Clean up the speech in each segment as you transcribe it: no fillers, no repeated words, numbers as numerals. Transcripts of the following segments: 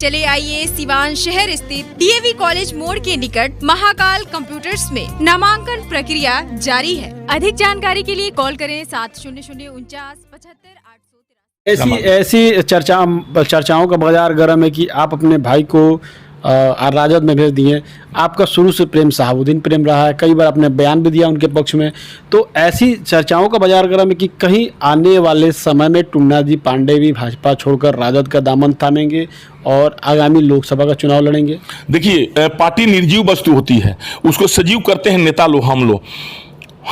चले आइए सिवान शहर स्थित डीएवी कॉलेज मोड़ के निकट महाकाल कंप्यूटर्स में नामांकन प्रक्रिया जारी है। अधिक जानकारी के लिए कॉल करें 70094975 ऐसी चर्चाओं का बाजार गर्म है कि आप अपने भाई को राजद में भेज दिए। आपका शुरू से प्रेम शहाबुद्दीन प्रेम रहा है, कई बार आपने बयान भी दिया उनके पक्ष में। तो ऐसी चर्चाओं का बाजार गर्म है कि कहीं आने वाले समय में टुन्ना जी पांडे भी भाजपा छोड़कर राजद का दामन थामेंगे और आगामी लोकसभा का चुनाव लड़ेंगे। देखिए, पार्टी निर्जीव वस्तु होती है, उसको सजीव करते हैं नेता लोग, हम लोग।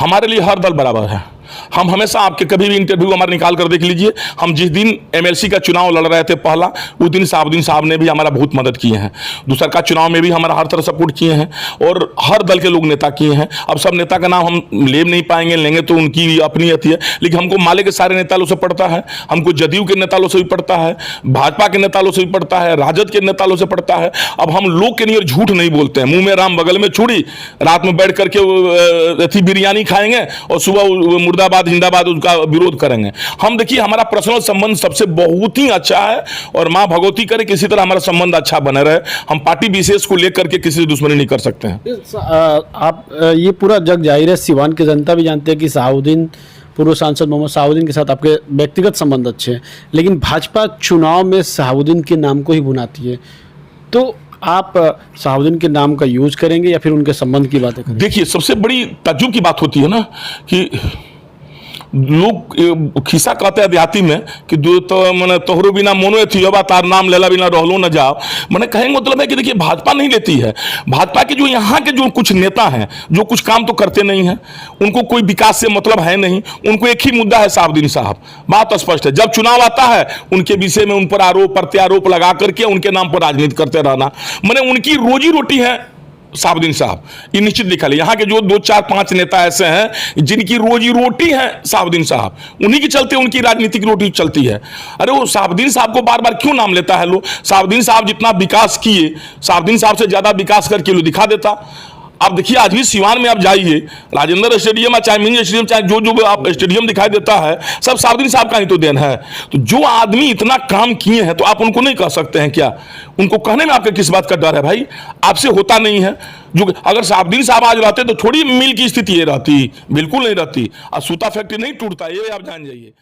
हमारे लिए हर दल बराबर है। हम हमेशा, आपके कभी भी इंटरव्यू हमारे निकाल कर देख लीजिए, हम जिस दिन एमएलसी का चुनाव लड़ रहे थे पहला, उस दिन शहाबुद्दीन साहब ने भी हमारा बहुत मदद किए हैं। दूसरा का चुनाव में भी हमारा हर तरह सपोर्ट किए हैं और हर दल के लोग नेता किए हैं। अब सब नेता का नाम हम ले नहीं पाएंगे, लेंगे तो उनकी अपनी अति है, लेकिन हमको माले के सारे नेता लोग से पड़ता है, हमको जदयू के नेता लोग से भी पड़ता है, भाजपा के नेता लोग से भी पड़ता है, राजद के नेता लोग से पड़ता है। अब हम लोग के लिए झूठ नहीं बोलते हैं, मुंह में राम बगल में छुड़ी, रात में बैठ करके बिरयानी खाएंगे और सुबह मुर्दाबाद जिंदाबाद उसका विरोध करेंगे। हम देखिए, हमारा पर्सनल संबंध सबसे बहुत ही अच्छा है और मां भगवती करे किसी तरह हमारा संबंध अच्छा बने रहे। हम पार्टी विशेष को लेकर के किसी से दुश्मनी नहीं कर सकते हैं। आप ये पूरा जग जाहिर है, सिवान की जनता भी जानते हैं कि शहाबुद्दीन, पूर्व सांसद मोहम्मद शहाबुद्दीन के साथ आपके व्यक्तिगत संबंध अच्छे हैं, लेकिन भाजपा चुनाव में शहाबुद्दीन के नाम को ही भुनाती है। तो आप शहाबुद्दीन के नाम का यूज करेंगे या फिर उनके संबंध की बातें करेंगे? देखिए, सबसे बड़ी ताज्जुब की बात होती है ना कि लोग खिस्सा कहते हैं देहाती में कि तो मैंने तोहरो बिना मोनो थी अब तार नाम लेला बिना रहलो न जाओ। मैंने कहेंगे मतलब है कि देखिए, भाजपा नहीं लेती है। भाजपा के जो यहाँ के जो कुछ नेता हैं, जो कुछ काम तो करते नहीं हैं, उनको कोई विकास से मतलब है नहीं, उनको एक ही मुद्दा है शहाबुद्दीन साहब। बात स्पष्ट है, जब चुनाव आता है उनके विषय में उन पर आरोप प्रत्यारोप लगा करके उनके नाम पर राजनीति करते रहना। मैंने उनकी रोजी रोटी है शहाबुद्दीन साहब, ये निश्चित लिखा है। यहाँ के जो 2 4 5 नेता ऐसे हैं जिनकी रोजी रोटी है शहाबुद्दीन साहब, उन्हीं के चलते उनकी राजनीतिक रोटी चलती है। अरे वो शहाबुद्दीन साहब को बार बार क्यों नाम लेता है लोग? शहाबुद्दीन साहब जितना विकास किए, शहाबुद्दीन साहब से ज्यादा विकास करके लोग दिखा देता। आप देखिए, आज भी सिवान में आप जाइए, राजेंद्र स्टेडियम, चाहे मिनी स्टेडियम, चाहे जो आप स्टेडियम दिखाई देता है, सब शहाबुद्दीन साहब का ही तो देन है। तो जो आदमी इतना काम किए हैं, तो आप उनको नहीं कह सकते हैं क्या? उनको कहने में आपके किस बात का डर है भाई? आपसे होता नहीं है। जो अगर शहाबुद्दीन साहब आज रहते तो थोड़ी मिल की स्थिति ये रहती, बिल्कुल नहीं रहती। और सूता फैक्ट्री नहीं टूटता, ये आप जान जाइए।